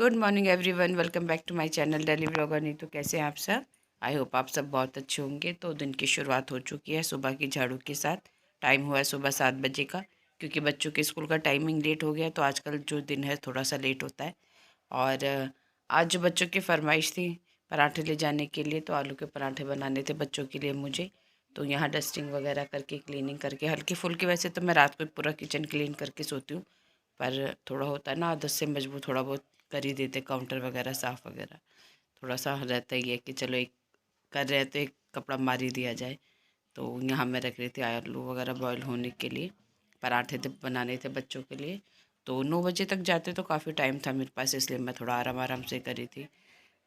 Good morning everyone, welcome back to my channel daily vlogger Neetu. कैसे हैं आप सब? आई होप आप सब बहुत अच्छे होंगे। तो दिन की शुरुआत हो चुकी है सुबह की झाड़ू के साथ। टाइम हुआ है सुबह 7 बजे का, क्योंकि बच्चों के स्कूल का टाइमिंग लेट हो गया। तो आजकल जो दिन है थोड़ा सा लेट होता है। और आज जो बच्चों की फरमाइश थी पराठे ले जाने के लिए, तो आलू के पराठे बनाने थे बच्चों के लिए मुझे। तो यहाँ डस्टिंग वगैरह करके, क्लीनिंग करके, हल्की फुल्की। वैसे तो मैं रात को पूरा किचन क्लीन करके सोती हूँ, पर थोड़ा होता है ना, आदत से मजबूर थोड़ा बहुत कर ही देते, काउंटर वगैरह साफ़ वगैरह। थोड़ा सा रहता ही है कि चलो एक कर रहे हैं तो एक कपड़ा मार ही दिया जाए। तो यहाँ मैं रख रही थी आलू वगैरह बॉईल होने के लिए। पराठे थे बनाने थे बच्चों के लिए। तो 9 बजे तक जाते तो काफ़ी टाइम था मेरे पास, इसलिए मैं थोड़ा आराम आराम से करी थी।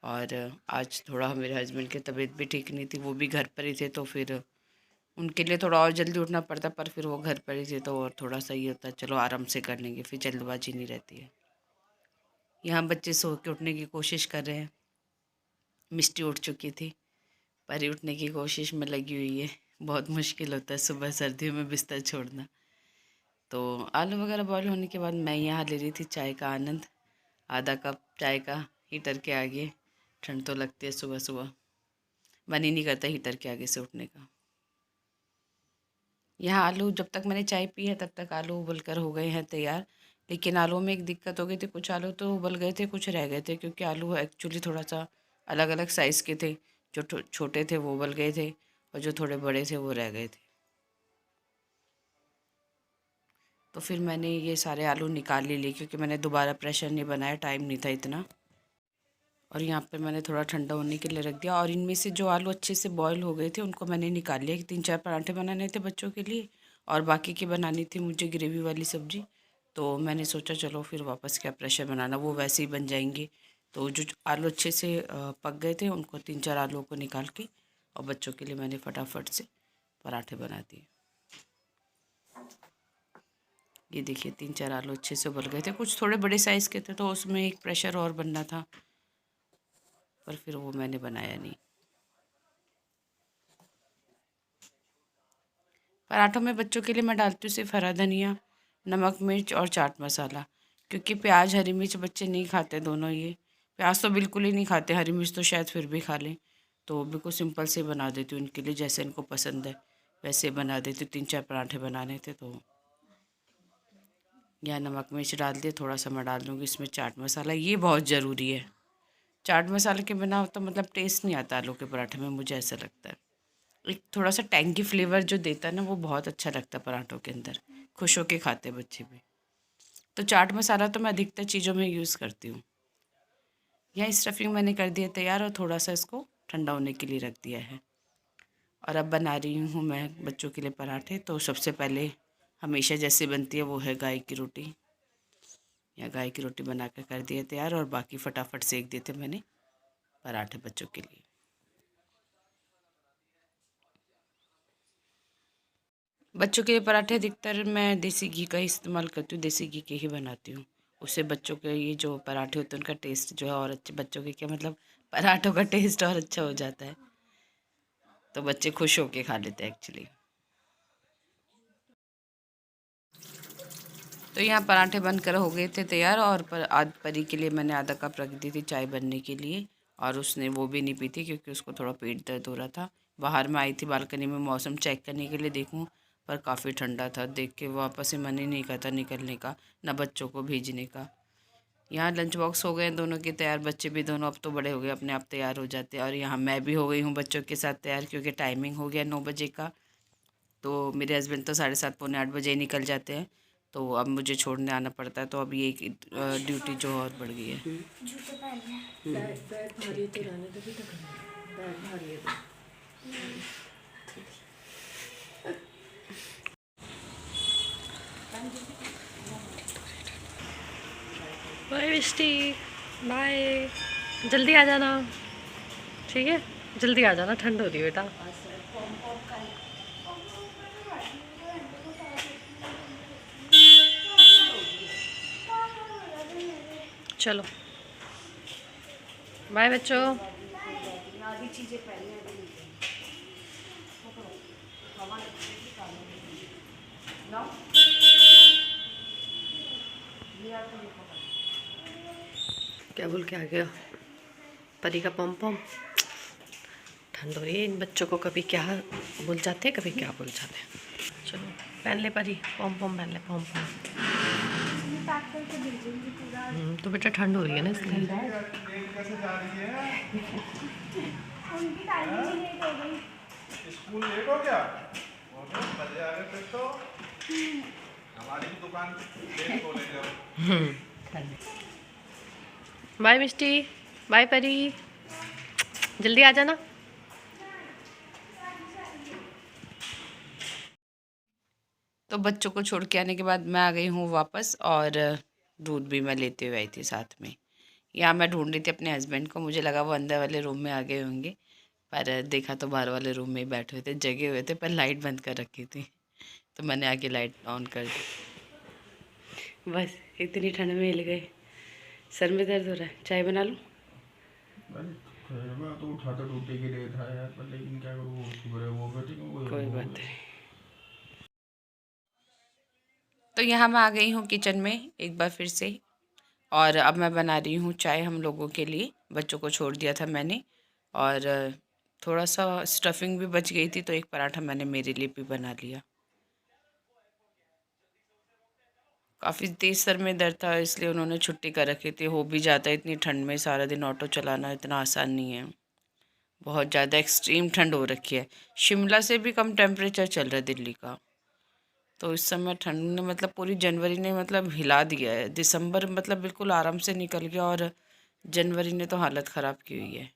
और आज थोड़ा मेरे हस्बैंड की तबीयत भी ठीक नहीं थी, वो भी घर पर ही थे। तो फिर उनके लिए थोड़ा और जल्दी उठना पड़ता, पर फिर वो घर पर ही थे तो और थोड़ा सा ये होता है, चलो आराम से कर लेंगे, फिर जल्दबाजी नहीं रहती है। यहाँ बच्चे सो के उठने की कोशिश कर रहे हैं। मिष्टी उठ चुकी थी, परी उठने की कोशिश में लगी हुई है। बहुत मुश्किल होता है सुबह सर्दियों में बिस्तर छोड़ना। तो आलू वगैरह बॉईल होने के बाद मैं यहाँ ले रही थी चाय का आनंद। आधा कप चाय का हीटर के आगे। ठंड तो लगती है सुबह सुबह, मन ही नहीं करता हीटर के आगे से उठने का। यहाँ आलू जब तक मैंने चाय पी है तब तक आलू उबल कर हो गए हैं तैयार। लेकिन आलू में एक दिक्कत हो गई थी, कुछ आलू तो उबल गए थे, कुछ रह गए थे, क्योंकि आलू एक्चुअली थोड़ा सा अलग अलग साइज़ के थे। जो छोटे थे वो उबल गए थे, और जो थोड़े बड़े थे वो रह गए थे। तो फिर मैंने ये सारे आलू निकाल ही लिए, क्योंकि मैंने दोबारा प्रेशर नहीं बनाया, टाइम नहीं था इतना। और यहाँ पर मैंने थोड़ा ठंडा होने के लिए रख दिया। और इनमें से जो आलू अच्छे से बॉयल हो गए थे उनको मैंने निकाल लिया। 3-4 पराठे बनाने थे बच्चों के लिए, और बाकी की बनानी थी मुझे ग्रेवी वाली सब्ज़ी। तो मैंने सोचा चलो फिर वापस क्या प्रेशर बनाना, वो वैसे ही बन जाएंगे। तो जो आलू अच्छे से पक गए थे उनको 3-4 आलूओं को निकाल के, और बच्चों के लिए मैंने फटाफट से पराठे बना दिए। ये देखिए 3-4 आलू अच्छे से उबल गए थे, कुछ थोड़े बड़े साइज़ के थे तो उसमें एक प्रेशर और बनना था, पर फिर वो मैंने बनाया नहीं। पराठों में बच्चों के लिए मैं डालती हूँ सिर्फ हरा धनिया, नमक मिर्च और चाट मसाला। क्योंकि प्याज हरी मिर्च बच्चे नहीं खाते दोनों ये। प्याज तो बिल्कुल ही नहीं खाते, हरी मिर्च तो शायद फिर भी खा लें। तो बिल्कुल सिंपल से बना देती हूँ उनके लिए, जैसे इनको पसंद है वैसे बना देती हूँ। 3-4 पराठे बनाने थे तो यहाँ नमक मिर्च डाल दिए। थोड़ा सा मैं डाल दूँगी इसमें चाट मसाला, ये बहुत ज़रूरी है। चाट मसाले के बिना तो मतलब टेस्ट नहीं आता आलू के पराठे में, मुझे ऐसा लगता है। एक थोड़ा सा टैंगी फ्लेवर जो देता है ना, वो बहुत अच्छा लगता है पराठों के अंदर। खुश होके खाते हैं बच्चे भी। तो चाट मसाला तो मैं अधिकतर चीज़ों में यूज़ करती हूँ। यहाँ स्टफिंग मैंने कर दिया तैयार, और थोड़ा सा इसको ठंडा होने के लिए रख दिया है। और अब बना रही हूँ मैं बच्चों के लिए पराठे। तो सबसे पहले हमेशा जैसे बनती है वो है गाय की रोटी। या गाय की रोटी बना कर दिया तैयार, और बाकी फटाफट सेक देते मैंने पराठे बच्चों के लिए। बच्चों के लिए पराठे अधिकतर मैं देसी घी का ही इस्तेमाल करती हूँ, देसी घी के ही बनाती हूँ। उससे बच्चों के ये जो पराठे होते हैं उनका टेस्ट जो है और अच्छे, बच्चों के क्या मतलब पराठों का टेस्ट और अच्छा हो जाता है। तो बच्चे खुश होके खा लेते हैं एक्चुअली। तो यहाँ पराठे बनकर हो गए थे तैयार, और परी के लिए मैंने आधा कप रख दी थी चाय बनने के लिए। और उसने वो भी नहीं पी थी, क्योंकि उसको थोड़ा पेट दर्द हो रहा था। बाहर में आई थी बालकनी में मौसम चेक करने के लिए, देखूं, पर काफ़ी ठंडा था। देख के वापस से मन ही नहीं करता निकलने का, ना बच्चों को भेजने का। यहाँ लंच बॉक्स हो गए हैं दोनों के तैयार, बच्चे भी दोनों अब तो बड़े हो गए, अपने आप तैयार हो जाते हैं। और यहाँ मैं भी हो गई हूँ बच्चों के साथ तैयार, क्योंकि टाइमिंग हो गया 9 बजे का। तो मेरे हस्बैंड तो 7:30 पौने 8 बजे ही निकल जाते हैं। तो अब मुझे छोड़ने आना पड़ता है, तो अब ये ड्यूटी जो और बढ़ गई है। जूते पहनने हैं। बैग भारी तो रहने दो, बैग भारी है तो। बाय मिस्टी, बाय। जल्दी आ जाना, ठीक है? जल्दी आ जाना, ठंड हो रही है बेटा। चलो बाय बच्चों। क्या बोल के आ गया? परी का पॉम पॉम। ठंड हो रही है, इन बच्चों को कभी क्या बोल जाते हैं, कभी क्या बोल जाते हैं। चलो पहन ले परी, पॉम पॉम पहन ले, पॉम पॉम। तो बेटा ठंड हो रही है ना इसलिए। स्कूल लेट हो गया, मजे आ गए फिर तो। हमारी भी दुकान लेट खोलेंगे। बाय मिस्टी, बाय परी, जल्दी आ जाना। तो बच्चों को छोड़ के आने के बाद मैं आ गई हूँ वापस, और दूध भी मैं लेते हुए आई थी साथ में। यहाँ मैं ढूंढ रही थी अपने हस्बैंड को, मुझे लगा वो अंदर वाले रूम में आ गए होंगे, पर देखा तो बाहर वाले रूम में ही बैठे हुए थे, जगे हुए थे, पर लाइट बंद कर रखी थी, तो मैंने आके लाइट ऑन कर दी। बस इतनी ठंड में हिल गए, सर में दर्द हो रहा है, चाय बना लूँ? तो उठाता टूटे के लिए था यार, पर लेकिन क्या करूँ, सुबह वो कोई बात नहीं। तो यहाँ मैं आ गई हूँ किचन में एक बार फिर से, और अब मैं बना रही हूँ चाय हम लोगों के लिए। बच्चों को छोड़ दिया था मैंने, और थोड़ा सा स्टफिंग भी बच गई थी, तो एक पराठा मैंने मेरे लिए भी बना लिया। काफ़ी तेज़ सर में दर्द था, इसलिए उन्होंने छुट्टी कर रखी थी। हो भी जाता है, इतनी ठंड में सारा दिन ऑटो चलाना इतना आसान नहीं है। बहुत ज़्यादा एक्सट्रीम ठंड हो रखी है, शिमला से भी कम टेम्परेचर चल रहा है दिल्ली का। तो इस समय ठंड ने मतलब पूरी जनवरी ने मतलब हिला दिया है। दिसंबर मतलब बिल्कुल आराम से निकल गया, और जनवरी ने तो हालत ख़राब की हुई है।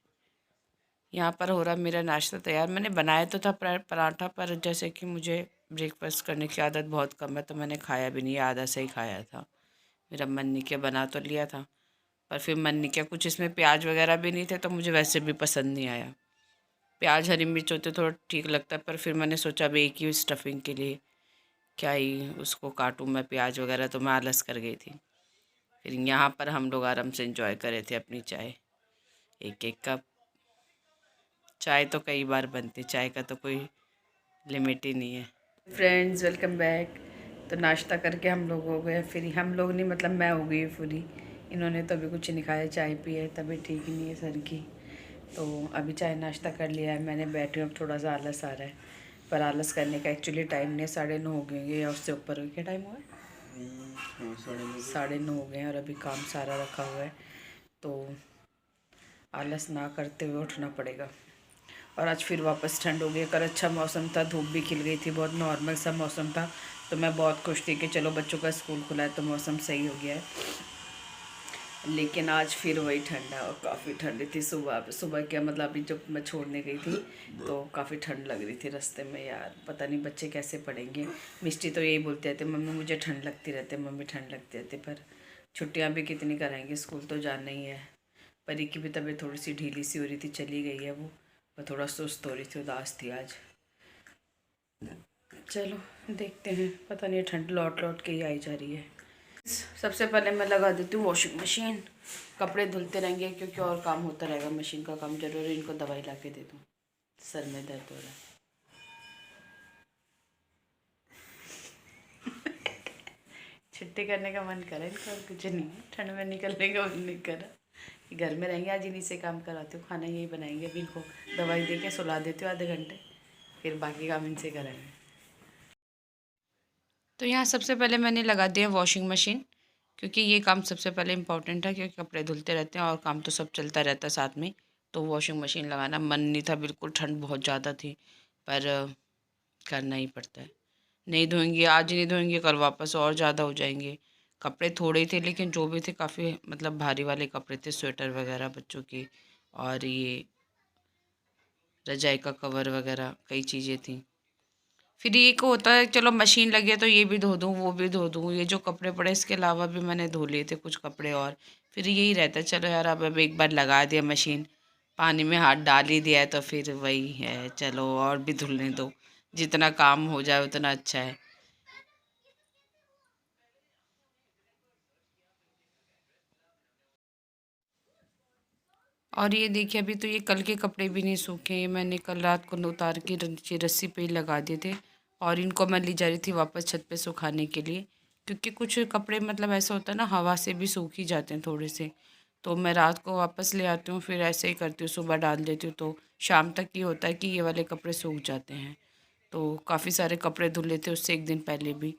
यहाँ पर हो रहा मेरा नाश्ता तैयार। मैंने बनाया तो था पराठा, पर जैसे कि मुझे ब्रेकफास्ट करने की आदत बहुत कम है, तो मैंने खाया भी नहीं, आधा से ही खाया था। मेरा मन नहीं किया, बना तो लिया था, पर फिर मन नहीं किया। कुछ इसमें प्याज वगैरह भी नहीं थे, तो मुझे वैसे भी पसंद नहीं आया। प्याज हरी मिर्च होते थोड़ा ठीक लगता है, पर फिर मैंने सोचा अब एक ही स्टफिंग के लिए क्या ही उसको काटूँ मैं प्याज वगैरह, तो मैं आलस कर गई थी। फिर यहाँ पर हम लोग आराम से एंजॉय कर रहे थे अपनी चाय, एक एक कप। चाय तो कई बार बनती, चाय का तो कोई लिमिट ही नहीं है। Friends welcome back. तो नाश्ता करके हम लोग हो गए फ्री। हम लोग नहीं मतलब मैं हो गई फ्री, इन्होंने तो अभी कुछ नहीं खाया, चाय पी है, तभी ठीक ही नहीं है सर की। तो अभी चाय नाश्ता कर लिया है मैंने, बैठी हूँ। अब थोड़ा सा आलस आ रहा है, पर आलस करने का एक्चुअली टाइम नहीं है। 9:30 हो गए या उससे ऊपर। क्या टाइम हुआ है? 9:30 हो गए हैं, और अभी काम सारा रखा हुआ है, तो आलस ना करते हुए उठना पड़ेगा। और आज फिर वापस ठंड हो गई। कल अच्छा मौसम था, धूप भी खिल गई थी, बहुत नॉर्मल सा मौसम था, तो मैं बहुत खुश थी कि चलो बच्चों का स्कूल खुला है तो मौसम सही हो गया है। लेकिन आज फिर वही ठंड है, और काफ़ी ठंडी थी। सुबह सुबह क्या मतलब अभी जब मैं छोड़ने गई थी तो काफ़ी ठंड लग रही थी रास्ते में। यार पता नहीं बच्चे कैसे पढ़ेंगे। मिस्टी तो यही बोलते रहते, मम्मी मुझे ठंड लगती रहती है, मम्मी ठंड लगती रहती, पर छुट्टियाँ भी कितनी कराएंगे, स्कूल तो जाना ही है। परी की भी तबीयत थोड़ी सी ढीली सी हो रही थी, चली गई है वो थोड़ा सुस्त हो रही थी, उदास थी आज। चलो देखते हैं, पता नहीं ठंड लौट लौट के ही आई जा रही है। सबसे पहले मैं लगा देती हूँ वॉशिंग मशीन, कपड़े धुलते रहेंगे क्योंकि और काम होता रहेगा। मशीन का काम जरूर है। इनको दवाई ला के दे दूँ, सर में दर्द हो रहा है। छुट्टी करने का मन करे इनको, और कुछ नहीं, ठंड में निकलने का मन नहीं करा। घर में रहेंगे, आज इन्हीं से काम कराती हूँ, खाना यही बनाएंगे। अभी इनको दवाई दे के सुला देती हूँ आधे घंटे, फिर बाकी काम इनसे करेंगे। तो यहाँ सबसे पहले मैंने लगा दिया वॉशिंग मशीन, क्योंकि ये काम सबसे पहले इम्पॉर्टेंट है, क्योंकि कपड़े धुलते रहते हैं और काम तो सब चलता रहता है साथ में। तो वॉशिंग मशीन लगाना मन नहीं था बिल्कुल, ठंड बहुत ज़्यादा थी, पर करना ही पड़ता है। नहीं धोएंगे, आज नहीं धोएंगे, कल वापस और ज़्यादा हो जाएंगे। कपड़े थोड़े ही थे, लेकिन जो भी थे काफ़ी मतलब भारी वाले कपड़े थे, स्वेटर वगैरह बच्चों की, और ये रजाई का कवर वगैरह कई चीज़ें थी। फिर ये को होता है चलो मशीन लगी है तो ये भी धो दूँ वो भी धो दूँ, ये जो कपड़े पड़े इसके अलावा भी मैंने धो लिए थे कुछ कपड़े, और फिर यही रहता है चलो यार अब एक बार लगा दिया मशीन, पानी में हाथ डाल ही दिया है, तो फिर वही है, चलो और भी धुलने दो, जितना काम हो जाए उतना अच्छा है। और ये देखिए अभी तो ये कल के कपड़े भी नहीं सूखे, ये मैंने कल रात को उतार के नीचे रस्सी पे ही लगा दिए थे, और इनको मैं ले जा रही थी वापस छत पे सुखाने के लिए, क्योंकि कुछ कपड़े मतलब ऐसा होता है ना, हवा से भी सूख ही जाते हैं थोड़े से, तो मैं रात को वापस ले आती हूँ, फिर ऐसे ही करती हूँ, सुबह डाल देती हूँ तो शाम तक ये होता है कि ये वाले कपड़े सूख जाते हैं। तो काफ़ी सारे कपड़े धुले थे उससे एक दिन पहले भी,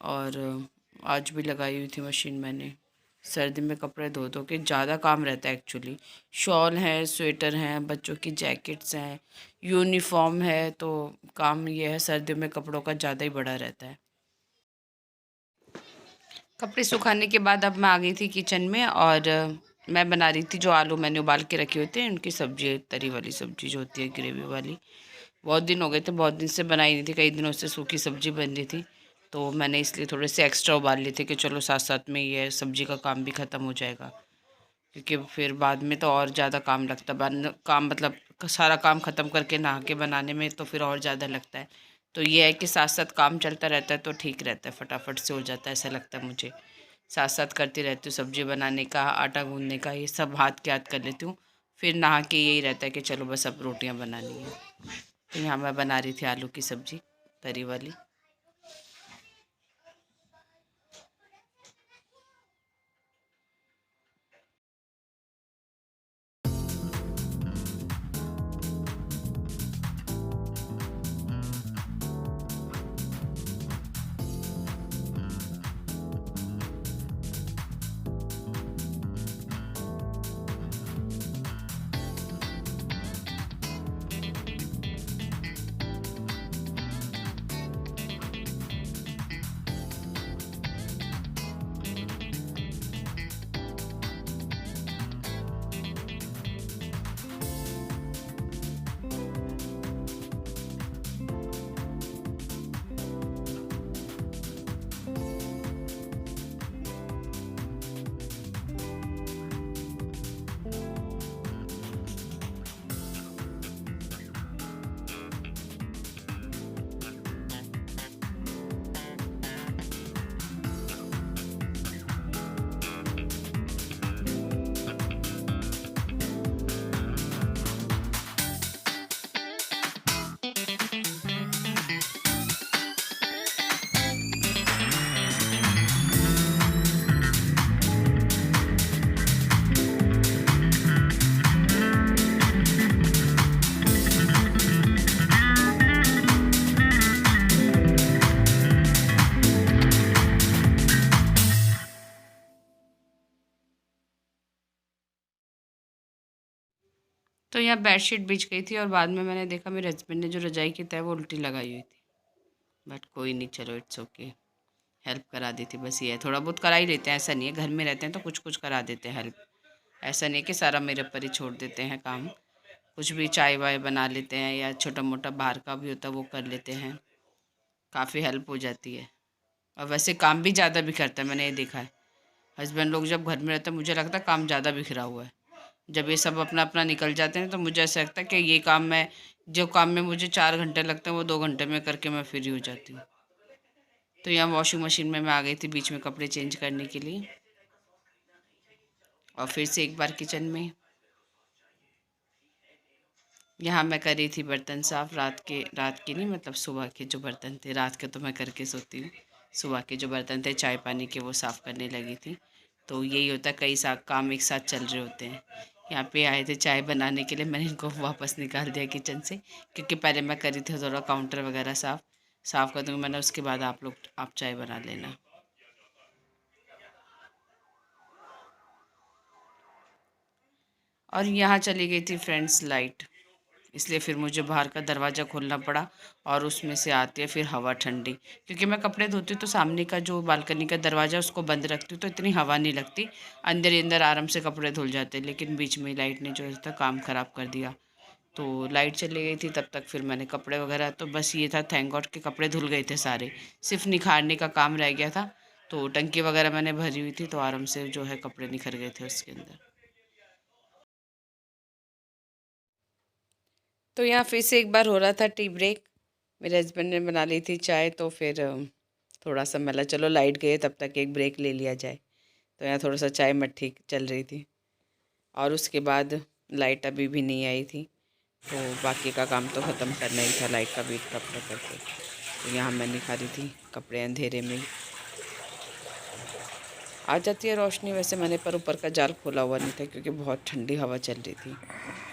और आज भी लगाई हुई थी मशीन मैंने। सर्दी में कपड़े धो धो के ज़्यादा काम रहता है एक्चुअली। शॉल है, स्वेटर हैं, बच्चों की जैकेट्स हैं, यूनिफॉर्म है, तो काम ये है सर्दियों में कपड़ों का ज़्यादा ही बड़ा रहता है। कपड़े सुखाने के बाद अब मैं आ गई थी किचन में, और मैं बना रही थी जो आलू मैंने उबाल के रखे होते हैं उनकी सब्जी, तरी वाली सब्जी जो होती है ग्रेवी वाली। बहुत दिन हो गए थे, बहुत दिन से बनाई नहीं थी, कई दिनों से सूखी सब्जी बन रही थी, तो मैंने इसलिए थोड़े से एक्स्ट्रा उबाल लिए थे कि चलो साथ साथ में ये सब्जी का काम भी ख़त्म हो जाएगा, क्योंकि फिर बाद में तो और ज़्यादा काम लगता है। काम मतलब सारा काम ख़त्म करके नहा के बनाने में तो फिर और ज़्यादा लगता है। तो ये है कि साथ साथ काम चलता रहता है तो ठीक रहता है, फटाफट से हो जाता है, ऐसा लगता है मुझे। साथ साथ करती रहती हूँ, सब्जी बनाने का, आटा गूँधने का, ये सब हाथ के हाथ कर लेती हूँ। फिर नहा के यही रहता है कि चलो बस अब रोटियाँ बनानी है। तो यहाँ मैं बना रही थी आलू की सब्ज़ी तरी वाली। तो यहाँ बेडशीट बिछ गई थी, और बाद में मैंने देखा मेरे हस्बैंड ने जो रजाई की तय वो उल्टी लगाई हुई थी। बट कोई नहीं, चलो इट्स ओके, हेल्प करा दी थी बस। ये है, थोड़ा बहुत करा ही लेते हैं, ऐसा नहीं है, घर में रहते हैं तो कुछ कुछ करा देते हैं हेल्प। ऐसा नहीं कि सारा मेरे पर ही छोड़ देते हैं काम। कुछ भी चाय वाय बना लेते हैं, या छोटा मोटा बाहर का भी होता है वो कर लेते हैं, काफ़ी हेल्प हो जाती है। और वैसे काम भी ज़्यादा बिखरता है, मैंने ये देखा है। हस्बैंड लोग जब घर में रहते हैं मुझे लगता है काम ज़्यादा बिखरा हुआ है। जब ये सब अपना अपना निकल जाते हैं तो मुझे ऐसा लगता है कि ये काम मैं, जो काम में मुझे 4 घंटे लगते हैं वो 2 घंटे में करके मैं फ्री हो जाती हूँ। तो यहाँ वॉशिंग मशीन में मैं आ गई थी बीच में कपड़े चेंज करने के लिए, और फिर से एक बार किचन में। यहाँ मैं कर रही थी बर्तन साफ़, रात के नहीं, मतलब सुबह के जो बर्तन थे, रात के तो मैं करके सोती हूँ, सुबह के जो बर्तन थे चाय पानी के वो साफ़ करने लगी थी। तो यही होता है, कई काम एक साथ चल रहे होते हैं। यहाँ पे आए थे चाय बनाने के लिए, मैंने इनको वापस निकाल दिया किचन से, क्योंकि पहले मैं करी थी थोड़ा काउंटर वगैरह साफ़ कर दूँगी मैंने, उसके बाद आप चाय बना लेना। और यहाँ चली गई थी फ्रेंड्स लाइट, इसलिए फिर मुझे बाहर का दरवाज़ा खोलना पड़ा, और उसमें से आती है फिर हवा ठंडी, क्योंकि मैं कपड़े धोती हूँ तो सामने का जो बालकनी का दरवाज़ा उसको बंद रखती हूँ तो इतनी हवा नहीं लगती, अंदर ही अंदर आराम से कपड़े धुल जाते। लेकिन बीच में लाइट ने जो था काम ख़राब कर दिया, तो लाइट चली गई थी। तब तक फिर मैंने कपड़े वगैरह, तो बस ये था, थैंक गॉड के कपड़े धुल गए थे सारे, सिर्फ निखारने का काम रह गया था। तो टंकी वगैरह मैंने भरी हुई थी, तो आराम से जो है कपड़े निखर गए थे उसके अंदर। तो यहाँ फिर से एक बार हो रहा था टी ब्रेक, मेरे हस्बैंड ने बना ली थी चाय, तो फिर थोड़ा सा मला चलो लाइट गए तब तक एक ब्रेक ले लिया जाए। तो यहाँ थोड़ा सा चाय मट्ठी चल रही थी, और उसके बाद लाइट अभी भी नहीं आई थी, तो बाकी का काम तो ख़त्म करना ही था, लाइट का वेट कब तक करके। तो यहाँ मैं निखा रही थी कपड़े अंधेरे में। आ जाती है रोशनी वैसे मैंने, पर ऊपर का जाल खोला हुआ नहीं था क्योंकि बहुत ठंडी हवा चल रही थी।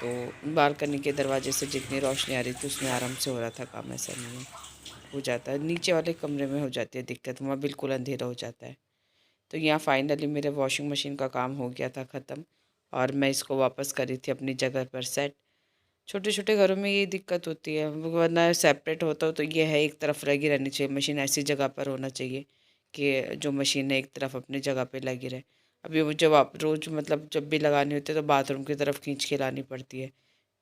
तो बालकनी के दरवाजे से जितनी रोशनी आ रही थी उसमें आराम से हो रहा था काम, ऐसा नहीं है। हो जाता है नीचे वाले कमरे में हो जाती है दिक्कत, वहाँ बिल्कुल अंधेरा हो जाता है। तो यहाँ फाइनली मेरे वॉशिंग मशीन का काम हो गया था ख़त्म, और मैं इसको वापस करी थी अपनी जगह पर सेट। छोटे छोटे घरों में ये दिक्कत होती है, वरना सेपरेट होता हो तो ये है एक तरफ लगी रहनी चाहिए मशीन, ऐसी जगह पर होना चाहिए कि जो मशीन है एक तरफ अपनी जगह पे लगी रहे। अभी वो जब आप रोज़ मतलब जब भी लगानी होती है तो बाथरूम की तरफ खींच के लानी पड़ती है,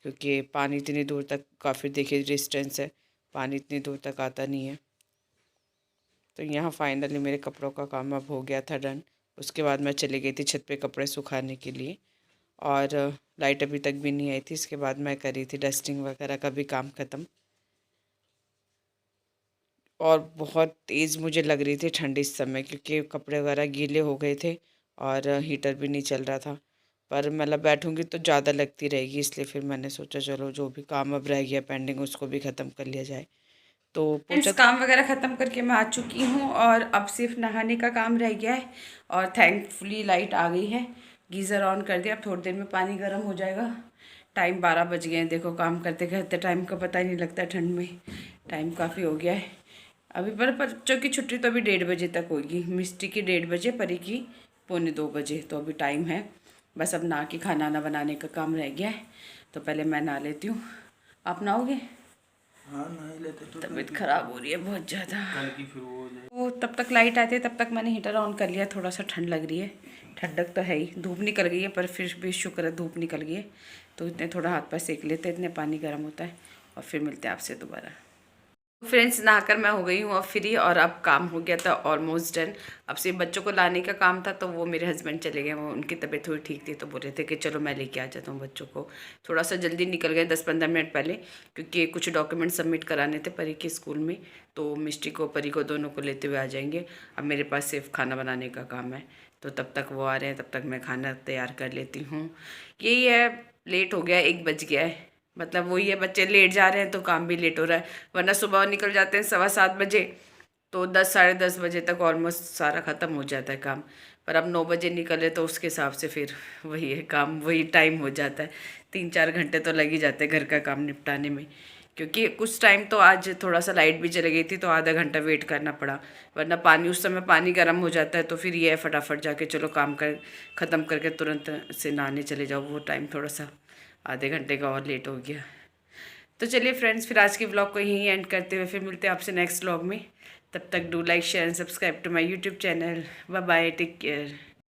क्योंकि पानी इतनी दूर तक, काफ़ी देखिए डिस्टेंस है, पानी इतनी दूर तक आता नहीं है। तो यहाँ फाइनली मेरे कपड़ों का काम अब हो गया था डन। उसके बाद मैं चली गई थी छत पे कपड़े सुखाने के लिए, और लाइट अभी तक भी नहीं आई थी। इसके बाद मैं करी थी डस्टिंग वगैरह का भी काम ख़त्म, और बहुत तेज़ मुझे लग रही थी ठंड इस समय क्योंकि कपड़े वगैरह गीले हो गए थे और हीटर भी नहीं चल रहा था। पर मतलब बैठूंगी तो ज़्यादा लगती रहेगी, इसलिए फिर मैंने सोचा चलो जो भी काम अब रह गया पेंडिंग उसको भी ख़त्म कर लिया जाए। तो फ्रेंड्स, काम वगैरह ख़त्म करके मैं आ चुकी हूँ और अब सिर्फ नहाने का काम रह गया है, और थैंकफुली लाइट आ गई है। गीज़र ऑन कर दिया, अब थोड़ी देर में पानी गर्म हो जाएगा। टाइम 12 बज गए हैं, देखो काम करते करते टाइम का पता ही नहीं लगता, ठंड में टाइम काफ़ी हो गया है। अभी पर बच्चों की छुट्टी तो अभी 1:30 बजे तक होगी, मिस्टी की 1:30 बजे, परी की 1:45 तो अभी टाइम है। बस अब नहा के खाना ना बनाने का काम रह गया है, तो पहले मैं नहा लेती हूँ। आप नहाओगे? हाँ नहीं लेते तो तबीयत खराब हो रही है बहुत ज़्यादा। कल की फिर वो हो जाए। वो तब तक लाइट आती है, तब तक मैंने हीटर ऑन कर लिया। थोड़ा सा ठंड लग रही है, ठंडक तो है ही, धूप निकल गई है पर फिर भी शुक्र है धूप निकल गई है। तो इतने थोड़ा हाथ पैर सेक लेते हैं, इतने पानी गर्म होता है, और फिर मिलते हैं आपसे दोबारा। फ्रेंड्स, नहाकर मैं हो गई हूँ अब फ्री, और अब काम हो गया था ऑलमोस्ट डन। अब सिर्फ बच्चों को लाने का काम था, तो वो मेरे हस्बैंड चले गए, वो उनकी तबीयत थोड़ी ठीक थी तो बोल रहे थे कि चलो मैं लेके आ जाता हूँ बच्चों को। थोड़ा सा जल्दी निकल गए 10-15 मिनट पहले, क्योंकि कुछ डॉक्यूमेंट सबमिट कराने थे परी के स्कूल में, तो मिस्टी को परी को दोनों को लेते हुए आ जाएंगे। अब मेरे पास सिर्फ खाना बनाने का काम है, तो तब तक वो आ रहे हैं, तब तक मैं खाना तैयार कर लेती हूँ। यही है, लेट हो गया, 1 बज गया है। मतलब वही है, बच्चे लेट जा रहे हैं तो काम भी लेट हो रहा है, वरना सुबह निकल जाते हैं 7:15 बजे, तो 10 साढ़े 10 बजे तक ऑलमोस्ट सारा ख़त्म हो जाता है काम। पर अब 9 बजे निकले तो उसके हिसाब से फिर वही है काम, वही टाइम हो जाता है। 3-4 घंटे तो लग ही जाते हैं घर का काम निपटाने में, क्योंकि कुछ टाइम तो आज थोड़ा सा लाइट भी चली गई थी तो आधा घंटा वेट करना पड़ा, वरना पानी उस समय पानी गर्म हो जाता है, तो फिर ये है फटाफट जाके चलो काम कर ख़त्म करके तुरंत से नहाने चले जाओ। वो टाइम थोड़ा सा आधे घंटे का और लेट हो गया। तो चलिए फ्रेंड्स, फिर आज के व्लॉग को यहीं एंड करते हुए फिर मिलते हैं आपसे नेक्स्ट व्लॉग में। तब तक do like share and subscribe to my YouTube channel. Bye bye, take care.